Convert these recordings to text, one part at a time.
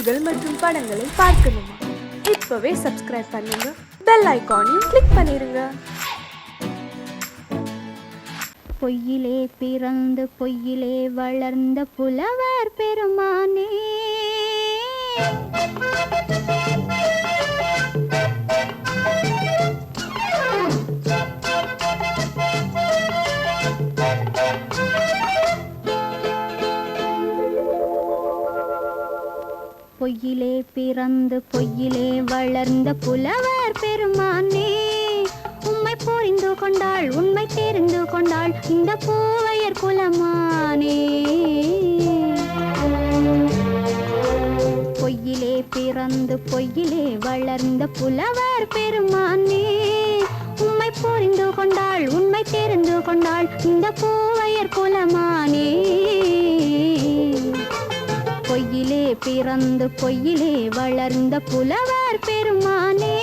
செய்திகள் மற்றும் படங்களை பார்க்கணுமா? இப்பவே சப்ஸ்கிரைப் பண்ணுங்க, பெல் ஐகானையும் கிளிக் பண்ணிருங்க. பொய்யிலே பிறந்து பொய்யிலே வளர்ந்த புலவர் பெருமானே, பொய்யிலே பிறந்து பொய்யிலே வளர்ந்த புலவர் பெருமானே, உம்மை புரிந்து கொண்டாள் உண்மை தெரிந்து கொண்டாள் இந்த பூவையர் குலமானே. பொய்யிலே பிறந்து பொய்யிலே வளர்ந்த புலவர் பெருமானே, உம்மை புரிந்து கொண்டாள் உண்மை தெரிந்து கொண்டாள் இந்த பூவையர் குலமானே. பொய்யிலே பிறந்து பொய்யிலே வளர்ந்த புலவர் பெருமானே.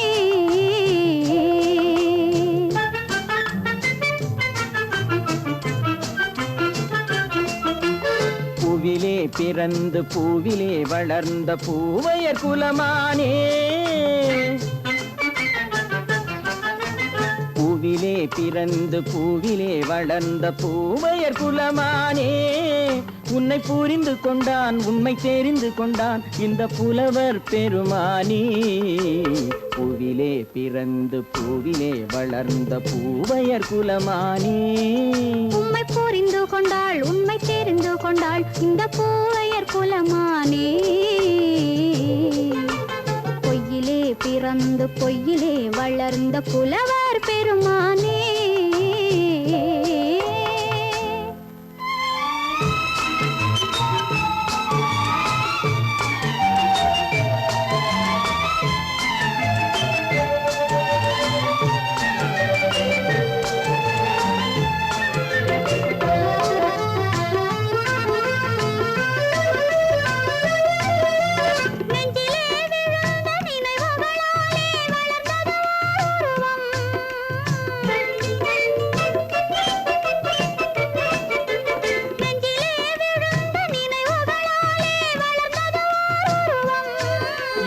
பூவிலே பிறந்து பூவிலே வளர்ந்த பூவையர் குலமானே, பூவிலே பிறந்து பூவிலே வளர்ந்த பூவையர் குலமானே, உன்னை புரிந்து கொண்டான் உண்மை தெரிந்து கொண்டான் இந்த புலவர் பெருமானே. பூவிலே பிறந்து பூவிலே வளர்ந்த பூவையர் குலமானே, உம்மை புரிந்து கொண்டாள் உண்மை தெரிந்து கொண்டாள் இந்த பூவையர் குலமானே. பொய்யிலே பிறந்து பொய்யிலே வளர்ந்த புலவர் பெருமானே.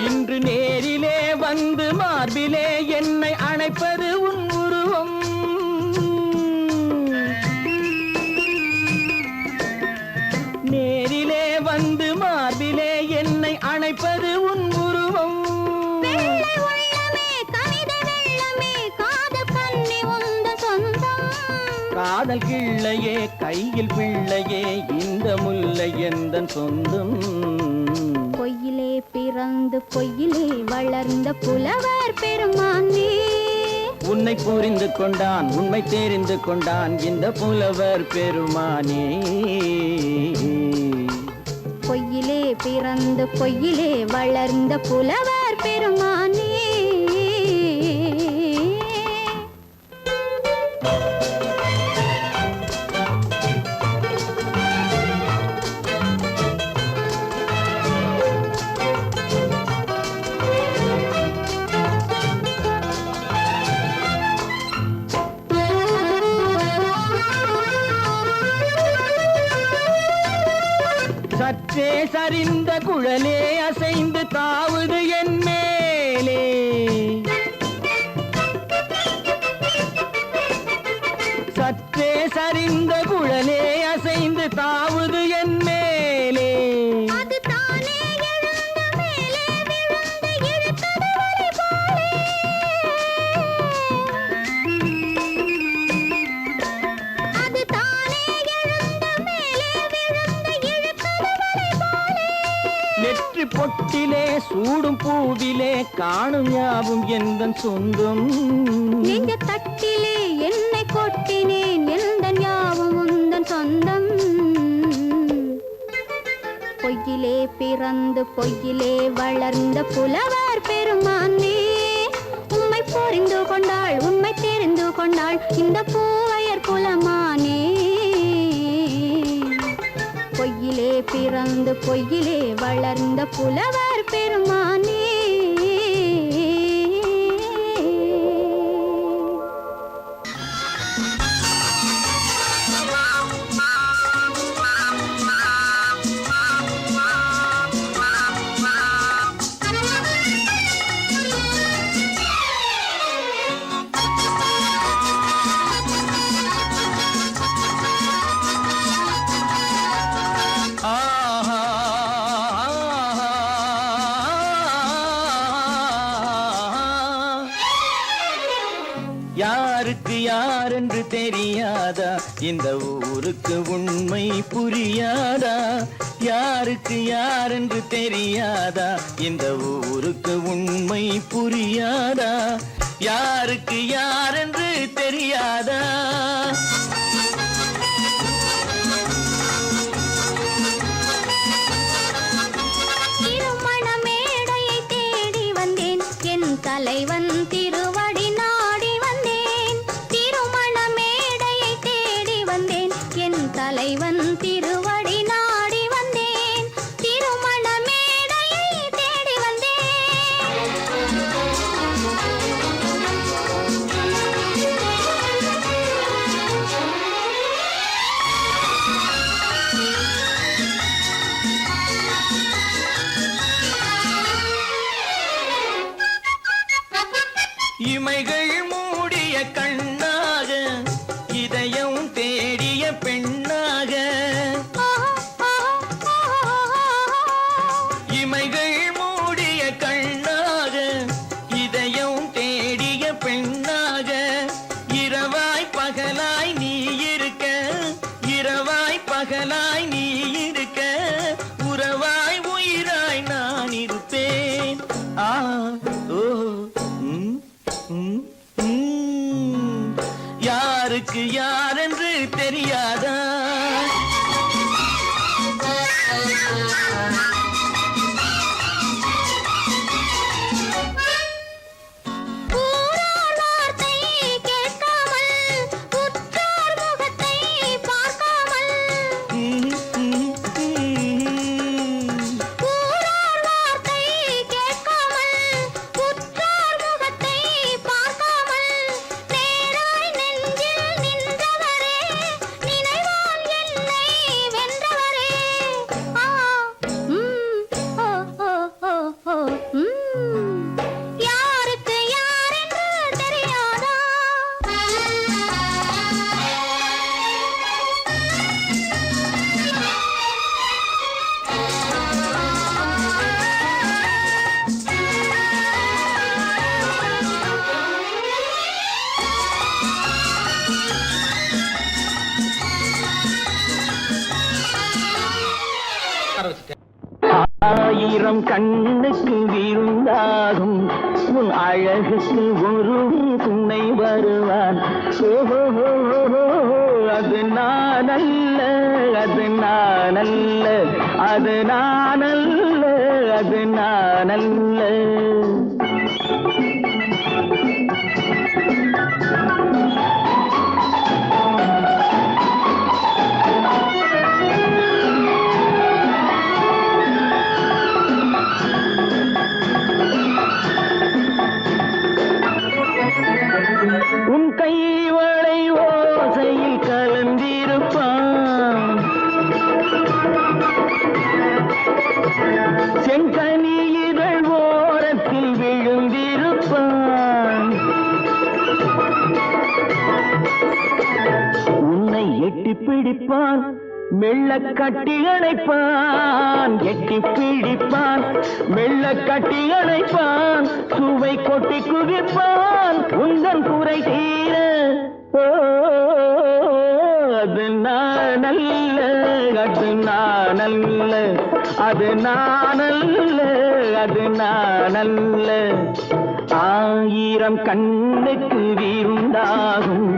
இன்று நேரிலே வந்து மார்பிலே என்னை அணைப்பது உன் உருவம், நேரிலே வந்து மார்பிலே என்னை அணைப்பது உன் உருவம். காதல் கிள்ளையே கையில் பிள்ளையே இந்த முல்லை எந்தன் சொந்தம். பொய்யிலே பிறந்து பொய்யிலே வளர்ந்த புலவர் பெருமானே, உன்னை புரிந்து கொண்டான் உண்மை தெரிந்து கொண்டான் இந்த புலவர் பெருமானே. பொய்யிலே பிறந்து பொய்யிலே வளர்ந்த புலவர் பெருமானே. சற்றே சரிந்த குழலே அசைந்து தாவுது என் மேலே, சற்றே சரிந்த குழலே அசைந்து தாவுது என் மேலே. நெற்றி பொட்டிலே சூடும் பூவிலே காணும் யாவும் எந்தன் சொந்தம். நெஞ்ச தட்டிலே என்னை கொட்டினேன் எந்தன் யாவும் உந்தன் சொந்தம். பொய்யிலே பிறந்து பொய்யிலே வளர்ந்த புலவர் பெருமானே, உம்மை புரிந்து கொண்டாள் உண்மை தெரிந்து கொண்டாள் இந்த பூவையர் குலமானே. பொய்யிலே பிறந்து பொய்யிலே வளர்ந்த புலவர் பெருமானே. யாருக்கு யார் என்று தெரியாதா இந்த ஊருக்கு உண்மை புரியாதா யாருக்கு யார் என்று தெரியாதா இந்த ஊருக்கு உண்மை புரியாதா யாருக்கு யார் என்று தெரியாதா திருமண மேடையை தேடி வந்தேன் என் தலைவன் திருவடி நாடி வந்தேன் திருமண மேடையை தேடி வந்தேன் என் தலைவன் திருவடி நாடி வந்தேன் திருமண மேடையை தேடி இமைகள் மூடிய கண்ணாக இதயம் தேடிய பெண்ணாக இமைகள் மூடிய கண்ணாக இதயம் தேடிய பெண்ணாக இரவாய் பகலாய் நீ இருக்க இரவாய் பகலாய் நீ இருக்க உறவாய் உயிராய் நான் இருப்பேன் ஆ ஓ யாருக்கு யார் என்று தெரியாதா ஆயிரம் கண்ணுக்கு விருந்தாகும் உன் அழகுக்கு ஒரு துணை வருவான் அது நான் அல்ல அது நான் அல்ல அது நான் அல்ல அது நான் அல்ல உன் கைவளை ஓசையில் கலந்திருப்பான் செங்கனி இதழ் ஓரத்தில் விழுந்திருப்பான் உன்னை எட்டி பிடிப்பான் மெல்ல கட்டி அணைப்பான் எட்டி பிடிப்பான் மெல்ல கட்டி அணைப்பான் சுவை கொட்டி குவிப்பான் உந்தன் குறை தீர அது நான் அல்ல அது நான் அல்ல அது நான் அல்ல அது நான் அல்ல ஆயிரம் கண்ணுக்கு விருந்தாகும்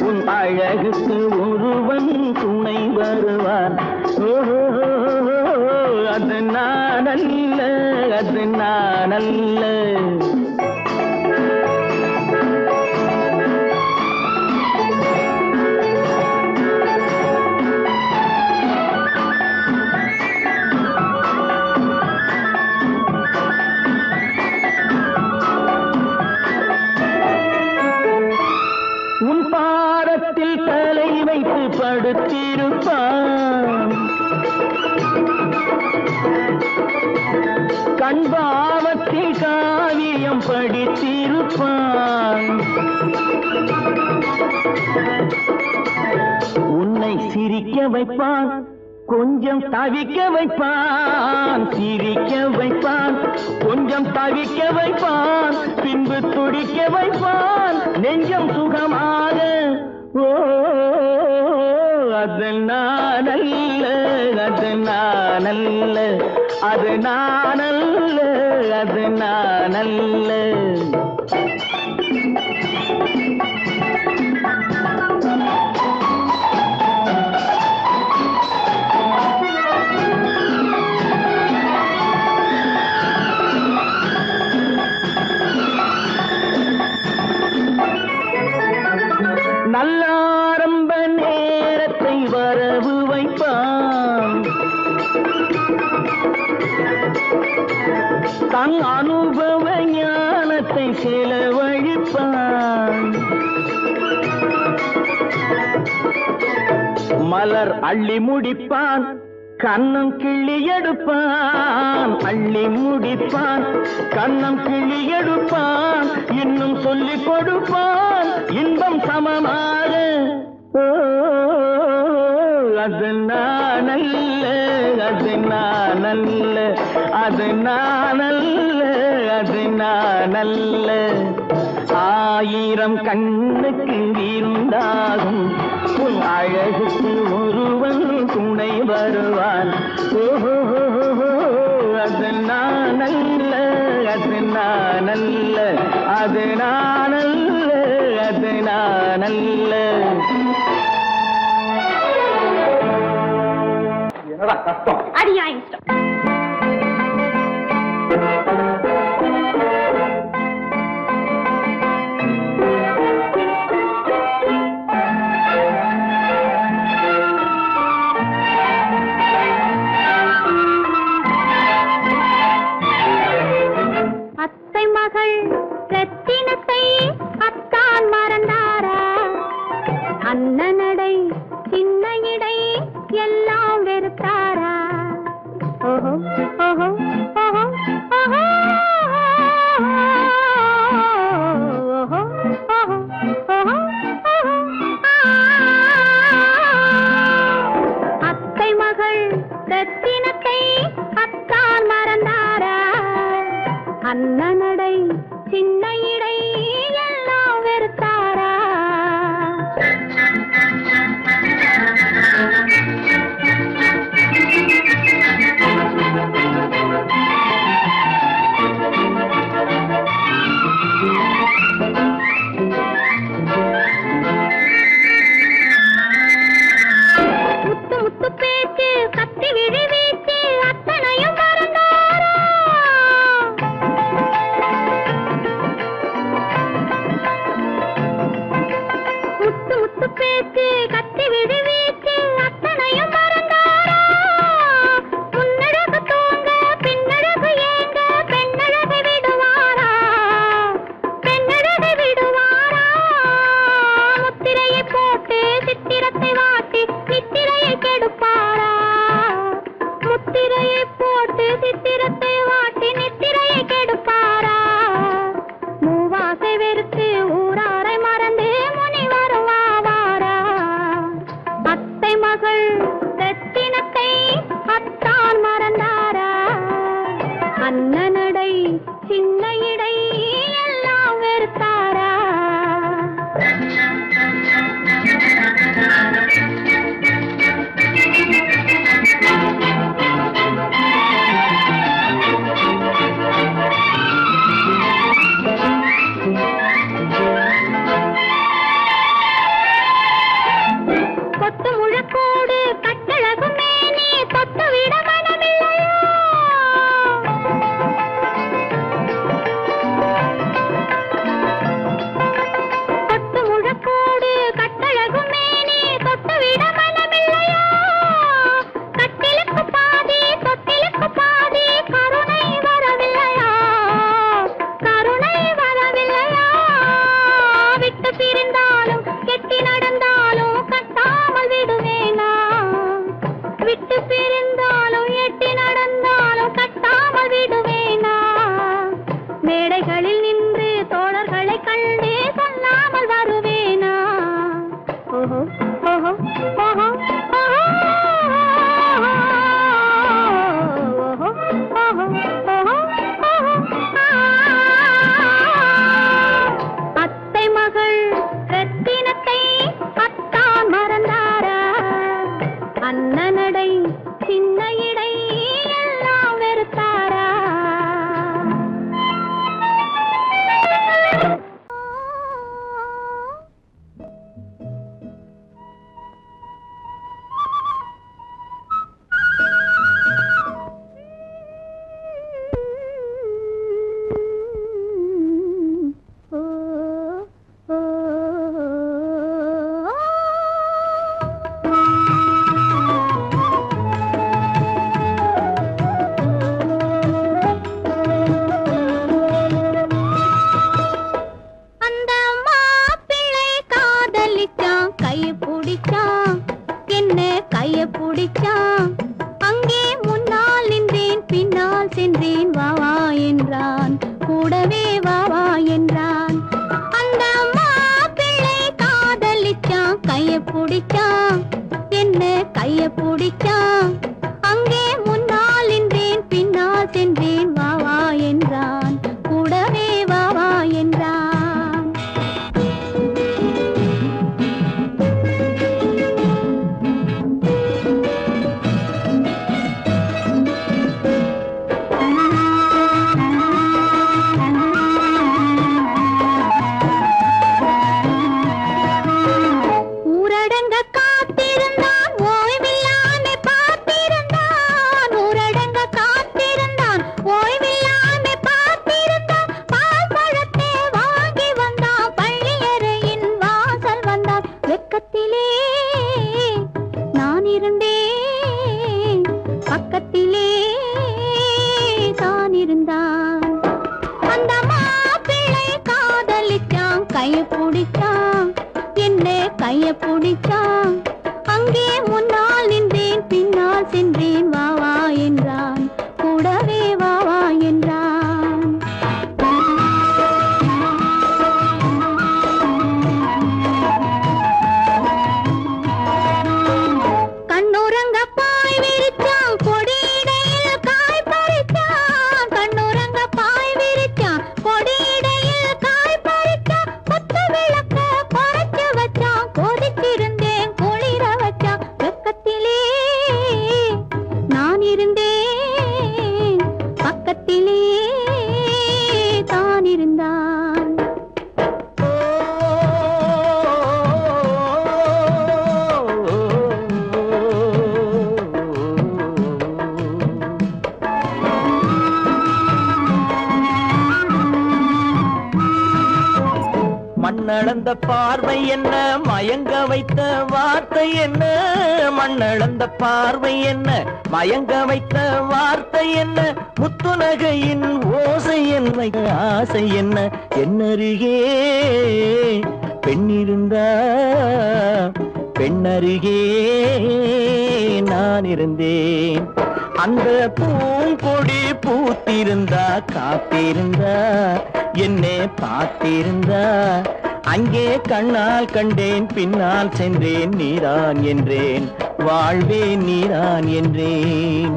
உன் அழகுக்கு ஒருவன் துணை வருவான் அது நான் அல்ல அது நான் அல்ல உன் பாதத்தில் தலை வைத்து படுத்திருப்பான் கண்பாவத்தில் காவியம் படித்திருப்பான் உன்னை சிரிக்க வைப்பான் கொஞ்சம் தவிக்க வைப்பான் சிரிக்க வைப்பான் கொஞ்சம் தவிக்க வைப்பான், பின்பு துடிக்க வைப்பான், நெஞ்சம் சுகமாக. ஓ அது நானல்ல, அது நானல்ல, அது நானல்ல, அது நானல்ல. நல்ல ஆரம்ப நேரத்தை வரவு வைப்பான், தன் அனுபவ ஞானத்தை செலவழிப்பான். மலர் அள்ளி முடிப்பான், கண்ணம் கிள்ளி எடுப்பான், அள்ளி முடிப்பான், கண்ணம் கிள்ளி எடுப்பான், இன்னும் சொல்லிக் கொடுப்பான் இன்பம் சமமாக. ஓ அது நானல்ல, அது நானல்ல, அது நானல்ல, அது நானல்ல. ஆயிரம் கண்ணுக்கு இருந்தாகும், உன் அழகுக்கு ஒருவன் துணை வருவான். ஓஹோ அது நானல்ல, அது நானல்ல, அது நானல்ல, அது நானல்ல. என்னடா கஷ்டம்? அடியா இஷ்டம். அத்தை மகள் ரத்தினத்தை அத்தான் மறந்தாரா? அண்ணனடை சின்ன இடை எல்லாம் வெறுத்தாரா? ஓஹோ ஓஹோ ஓஹோ ஓஹோ ஓஹோ ஓஹோ ஓஹோ. அத்தை மகள் ரத்தினத்தை அத்தான் மறந்தாரா? அண்ணனடை சின்ன இடை எல்லாம் வெறுத்தாரா? முத்து முத்து பேச்சு கத்தி விழி வீச்சு அத்தனையும் மறந்தாரா? முத்து முத்து பேச்சு கத்தி விழி வீச்சு அத்தனையும் மறந்தாரா? முன்னழகு தூங்க பின்னழகு ஏங்க பெண்ணழகை விடுவாரா? பெண்ணழகை விடுவாரா? முத்திரையை போட்டு சித்திரத்தை வாட்டி நித்திரையை கெடுப்பாரா? முத்திரையை போட்டு சித்திரத்தை வாட்டி நித்திரையை கெடுப்பாரா? மூவாசை வெறுத்து ஊராரை மறந்து முனி வருவாரா? அத்தை மகள் ரத்தினத்தை அத்தான் மறந்தாரா? அண்ணனடை சின்ன இடை எல்லாம் வெறுத்தாரா? கொத்து முழக்கோடு கட்டழகு மேனி தொட்டு விட மனமில்லையோ? கொத்து முழக்கோடு கட்டழகு மேனி இருந்தான். அந்த மாப்பிள்ளை காதலிச்சான், கைய பிடிச்சான், என்ன கைய பிடிச்சான். அங்கே முன்னால் நின்றேன், பின்னால் சென்றேன், வா வா என்றான், கூடவே வா வா என்றான். கண்ணுறங்க பாய் விரிச்சான், கொடியிடையில் காய் பறிச்சான். கண்ணுறங்க பாய் விரிச்சான், கொடியிடையில் காய் பறிச்சான். கொத்து விளக்க குறைச்சு வச்சான், கொதிச்சிருந்தேன் குளிர வச்சான். வெக்கத்திலே நான் இருந்தேன், பக்கத்திலே தான் இருந்தான். மண்ணளந்த பார்வை என்ன, மயங்க வைத்த வார்த்தை என்ன? மண்ணளந்த பார்வை என்ன, மயங்க வைத்த வார்த்தை என்ன? முத்துநகையின் ஓசை என்ன, ஆசை என்ன? என்னருகே பெண்ணிருந்தா, பெண்ணருகே நான் இருந்தேன். அந்த பூங்கொடி பூத்திருந்தா, காத்திருந்தா, என்னை பார்த்திருந்தா, அங்கே கண்ணால் கண்டேன், பின்னால் சென்றேன், நீதான் என்றேன், வாழ்வே நீதான் என்றேன்.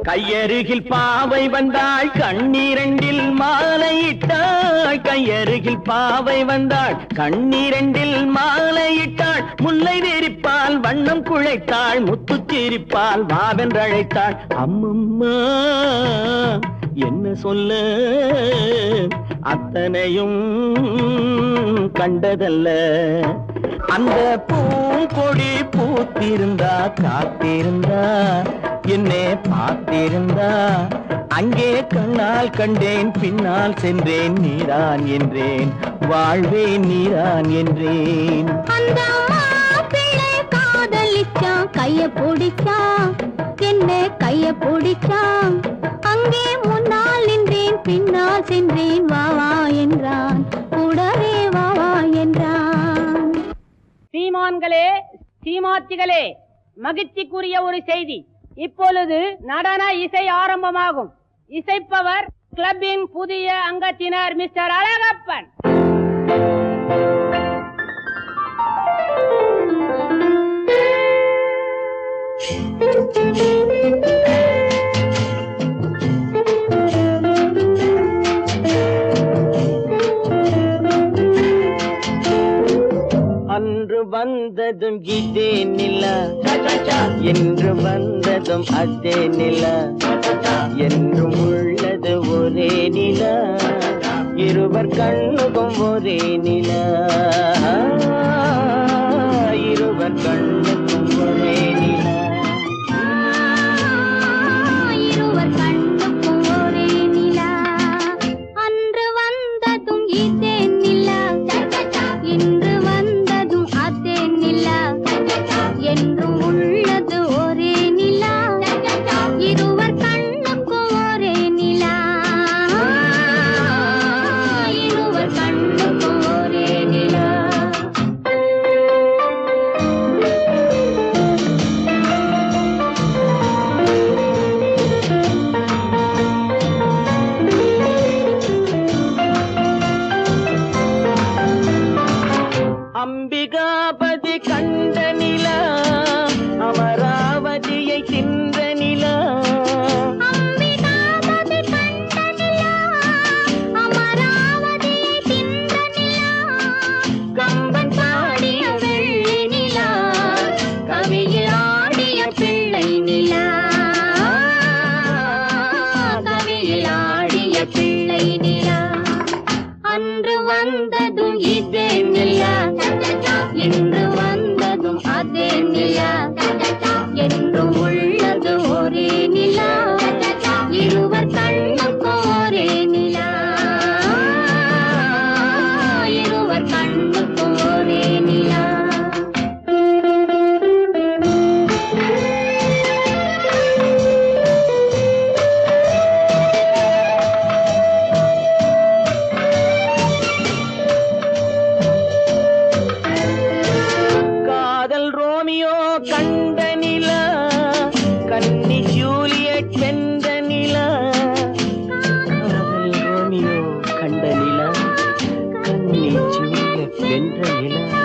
கையருகில் பாவை வந்தாள், கண்ணீரண்டில் மாலையிட்டாள். கையருகில் பாவை வந்தாள், கண்ணீரண்டில் மாலையிட்டாள். முல்லை வெறிப்பால் வண்ணம் குழைத்தாள், முத்துச் சிரிப்பால் வாவென்றழைத்தாள். அம்மம்மா என்ன சொல்ல, அத்தனையும் கண்டதல்ல. அந்த பூங்கொடி பூத்திருந்தா, காத்திருந்தா, என்னை பார்த்திருந்தா, அங்கே கண்ணால் கண்டேன், பின்னால் சென்றேன், நீதான் என்றேன், வாழ்வே நீதான் என்றேன். அந்த மாப்பிள்ளை காதலிச்சான், கைய பிடிச்சான், என்ன கைய பிடிச்சான். அங்கே முன்னால் நின்றேன், பின்னால் சென்றேன், வா வா என்றான், கூடவே வா வா என்றான். சீமான்களே, சீமாத்திகளே, மகிழ்ச்சிக்குரிய ஒரு செய்தி. இப்பொழுது நடன இசை ஆரம்பமாகும். இசைப்பவர் கிளப்பின் புதிய அங்கத்தினர் மிஸ்டர் அழகப்பன். அன்று வந்ததும் இதே நிலா, என்று வந்ததும் அதே நிலா, என்றும் உள்ளது ஒரே நிலா, இருவர் கண்ணுக்கும் ஒரே நிலா, இருவர் கண்ணுக்கும் ஒரே நிலா. இருவர் கண்ணுக்கும் ஒரே நிலா. அன்று வந்ததும் இதே நிலா, இன்று வந்ததும் அதே நிலா, என்றும் உள்ளது ஒரே நிலா, இருவர் கண்ணுக்கும் ஒரே நிலா, இருவர் கண்ணுக்கும் ஒரே நிலா. அம்பிகாபதி கண்ட நிலா, அமராவதியை தின்ற நிலா, அம்பிகாபதி கண்ட நிலா, அமராவதியை தின்ற நிலா, கம்பன் பாடிய வெள்ளி நிலா, கவியில் ஆடிய பிள்ளை நிலா, கவியில் ஆடிய பிள்ளை நிலா. அன்று வந்ததும் இதே நிலா, இன்று வந்ததும் அதே நிலா, என்றும் உள்ளது ஒரே நிலா, இருவர் கண்ணுக்கும் ஒரே நிலா, இருவர் கண்ணுக்கும் ஒரே நிலா. கண்ட நிலா கன்னி ஜூலியட் வென்ற நிலா காதல் ரோமியோ கண்ட நிலா கன்னி ஜூலியட் வென்ற நிலா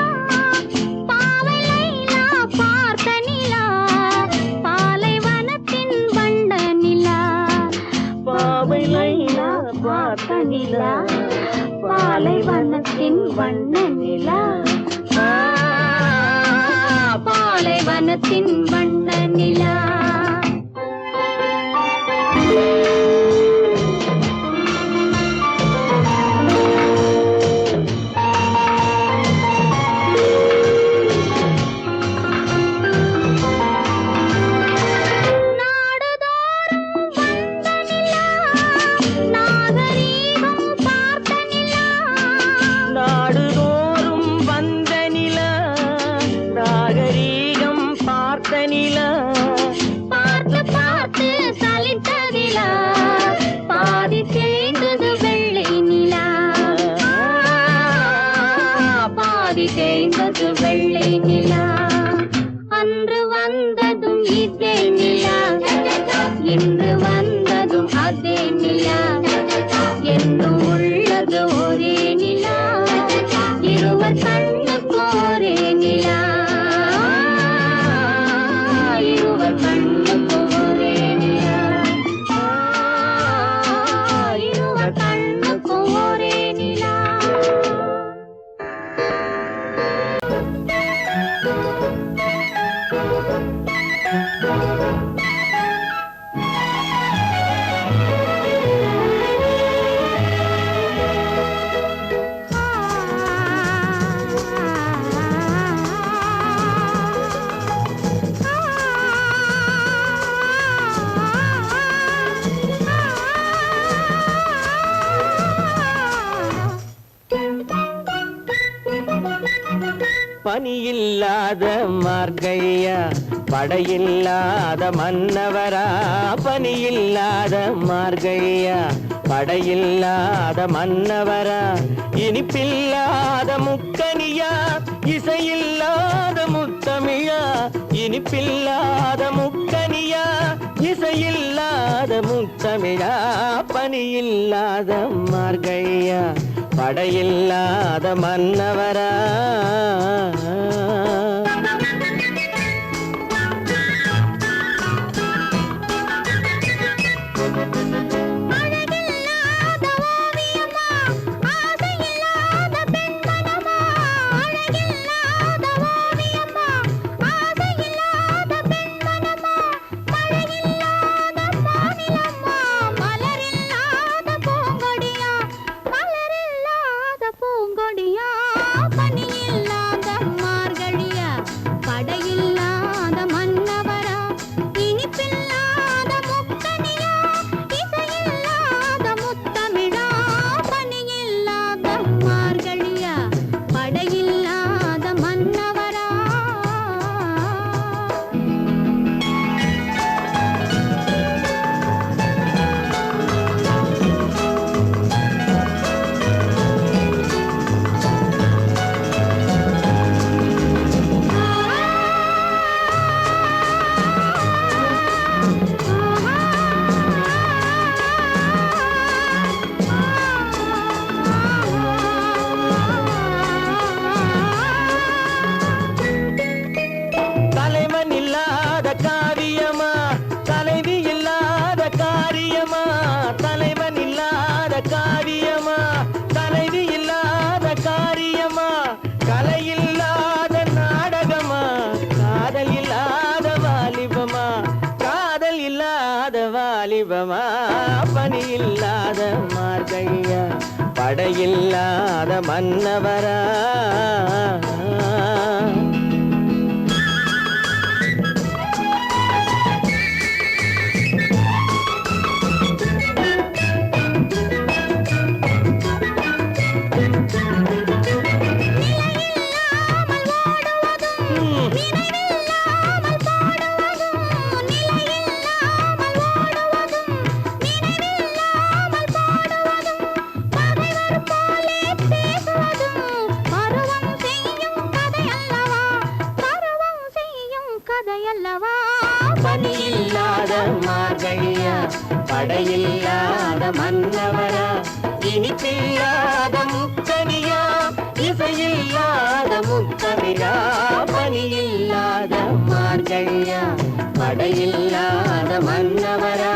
பாவை லைலா பார்த்த நிலா பாலைவனத்தின் வண்ண நிலா பாவை லைலா பார்த்த நிலா பாலைவனத்தின் வண்ண நிலா பாலைவனத்தின் வண்ண நிலா நாடுதோறும் வந்த நிலா நாகரீகம் பார்த்த நிலா பார்த்து பார்த்து சலித்ததிலா பாதி தேய்ந்தது வெள்ளை நிலா பாதி தேய்ந்தது வெள்ளை நிலா அன்று வந்ததும் இதே நிலா இன்று வந்ததும் அதே நிலா என்றும் உள்ளது ஒரே நிலா இருவர் கண்ணுக்கு ஒரே நிலா இருவர் கண்ணுக்கு ஒரே நிலா இருவர் கண்ணுக்கு ஒரே நிலா பனியில்லாத மார்கழியா படையில்லாத மன்னவரா பனியில்லாத மார்கழியா படையில்லாத மன்னவரா இனிப்பில்லாத முக்கனியா இசையில்லாத முத்தமிழா இனிப்பில்லாத முக்கனியா இசையில்லாத முத்தமிழா பனியில்லாத மார்கழியா படையில்லாத மன்னவரா வாலிபமா பணியில்லாத மார்கழியா படையில்லாத மன்னவரா பனி இல்லாத மார்கழியா படையில்லாத மன்னவரா இனிப்பில்லாத முக்கனியா இசையில்லாத முத்தமிழா பனி இல்லாத மார்கழியா படையில்லாத மன்னவரா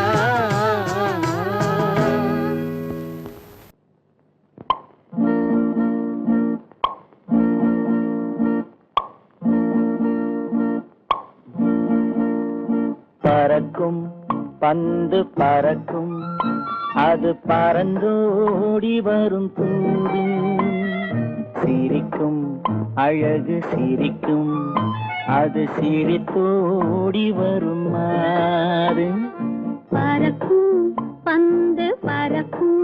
பறக்கும் பந்து பறக்கும் அது பறந்தோடி வரும் தூது சிரிக்கும் அழகு சிரிக்கும் அது சிரித்தோடி வரும் மாறு பறக்கும் பந்து பறக்கும்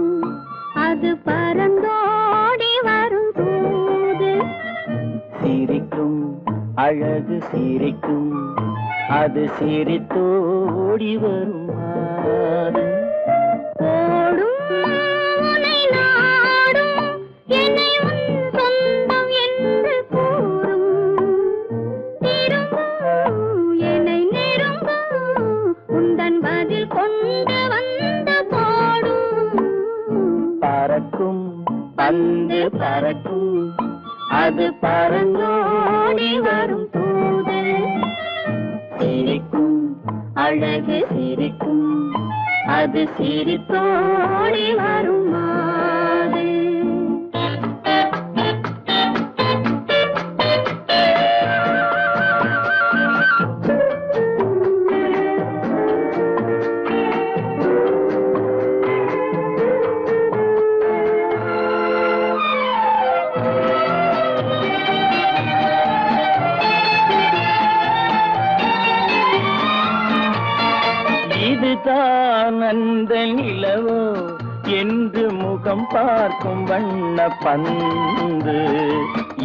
அது பறந்தோடி வரும் தூது சிரிக்கும் அழகு சிரிக்கும் அது சிரித்தோடி வரும் மாறு ஓடும் உன்னை நாடும் என்னை உன் சொந்தம் என்று கூறும் திரும்பும் என்னை நெருங்கும் உந்தன் பதில் கொண்டு வந்து போடும் பறக்கும் பந்து பறக்கும் அது பறந்தோடி வரும் தூது சிரிக்கும் அழகு சிரிக்கும் அது சிரித்தோடி வரும் மாது இதுதான் அந்த நிலவோ என்று முகம் பார்க்கும் வண்ண பந்து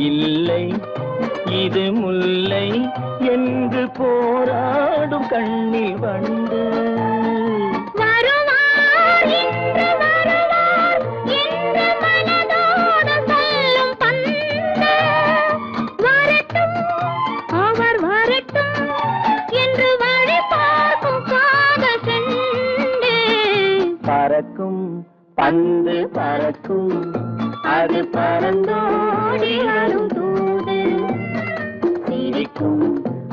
இல்லை இது முல்லை என்று போராடும் கண்ணில் வண்டு வருவார் இன்று வருவார் என்று மனதோடு சொல்லும் பந்து வரட்டும் அவர் வரட்டும் என்று வழி பார்க்கும் காதல் செண்டு பறக்கும் பந்து பறக்கும் அது பறந்தோடி வரும் தூது சிரிக்கும்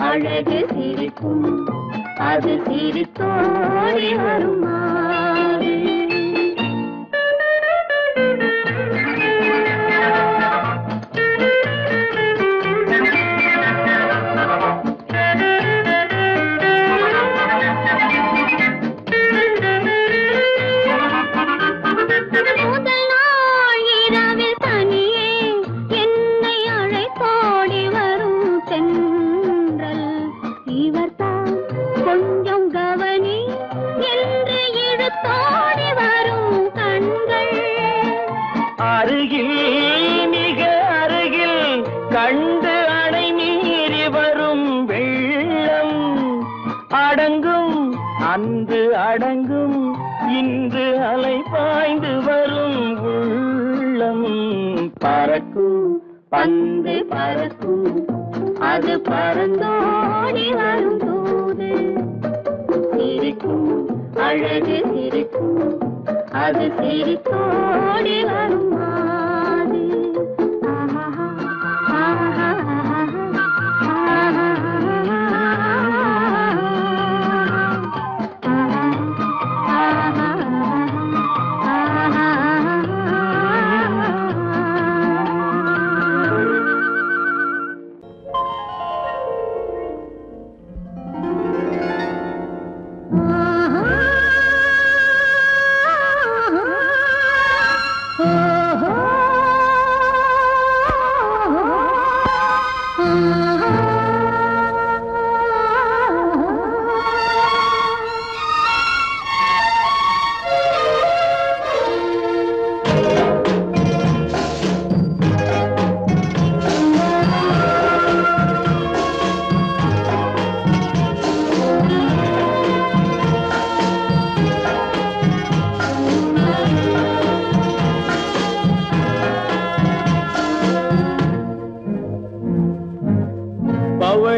அழகு சிரிக்கும் அது சிரித்தோடி வரும் மாறு முதல் நாள் இரவில் தனியே என்னை அழைத்தோடி வரும் தென்றல் இவர்தான் கொஞ்சம் கவனி என்று இழுத்தோடி வரும் கண்கள் அருகில் மிக அருகில் கண்டு அணை மீறி வரும் வெள்ளம் அடங்கும் அன்று அடங்கும் இன்று அலை பாய்ந்து வரும் உள்ளம் பறக்கும் பந்து பறக்கும் அது பறந்தோடி வரும் தூது சிரிக்கும் அழகு சிரிக்கும் அது சிரித்தோடி வரும் மாது oh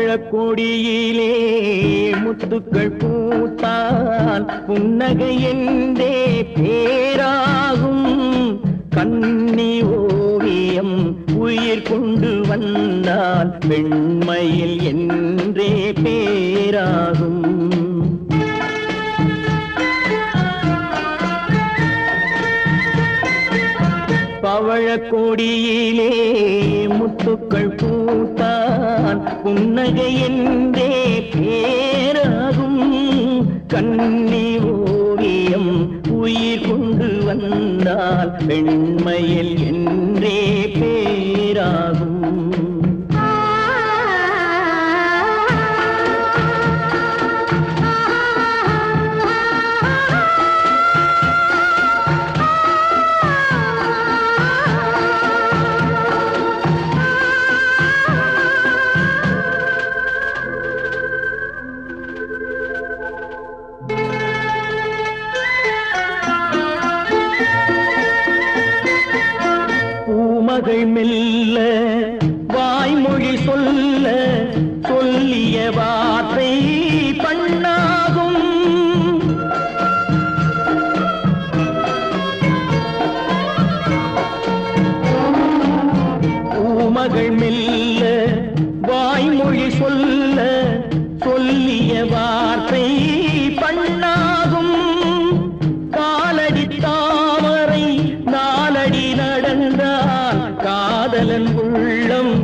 பவழக்கொடியிலே முத்துக்கள் பூத்தால் புன்னகை என்றே பேராகும். கண்ணி ஓவியம் உயிர் கொண்டு வந்தால் வெண்மையில் என்றே பேராகும். பவழக்கொடியிலே முத்துக்கள் பூத்தான் புன்னகை என்றே பேராகும். கண்ணி ஓவியம் உயிர் கொண்டு வந்தால் வெண்மையில் என்றே பேராகும். மகள் மெல்ல வாய்மொழி சொல்ல சொல்லிய வார்த்தை பண்ணாகும். பூமகள் மெல்ல வாய்மொழி சொல்ல சொல்லிய வார்த்தை பண்ணாகும். காலடி தாமரை நாலடி நடந்தால் காதலன் உள்ளம்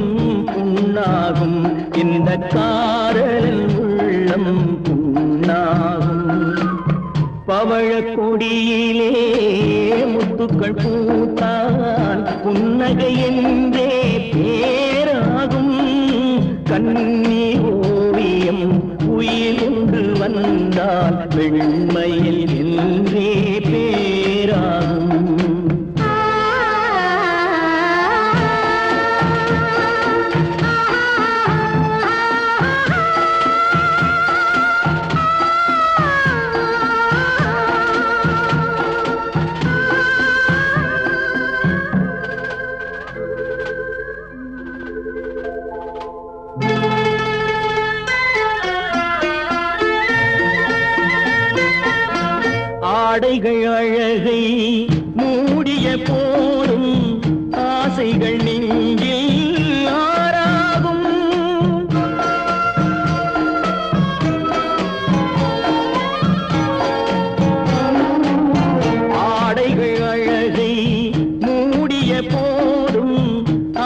புண்ணாகும். இந்த காதலன் உள்ளம் புண்ணாகும். பவழக்கொடியிலே முத்துக்கள் பூத்தான் புன்னகை என்றே பேராகும். கண்ணி ஓவியம் உயிர் கொண்டு வந்தால் வெண்மையில் என்றே பேராகும். ஆடைகள் அழகை மூடிய போதும் ஆசைகள் நெஞ்சில் ஆறாகும். ஆடைகள் அழகை மூடிய போதும்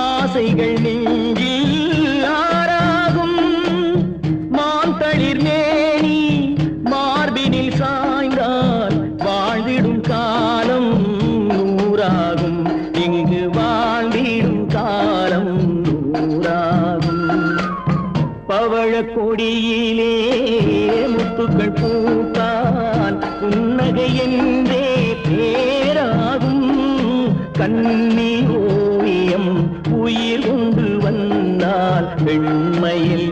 ஆசைகள் நெஞ்சில் ஆறாகும். மாந்தளிர் மேனி மார்பினில் சாய்ந்தால் வாழ்ந்திடும் காலம் நூறாகும். இங்கு வாழ்ந்திடும் காலம் நூறாகும். பவழக்கொடியிலே முத்துக்கள் பூத்தான் புன்னகை என்றே பேராகும். கண்ணி ஓவியம் உயிர் கொண்டு வந்தால் வெண்மையில்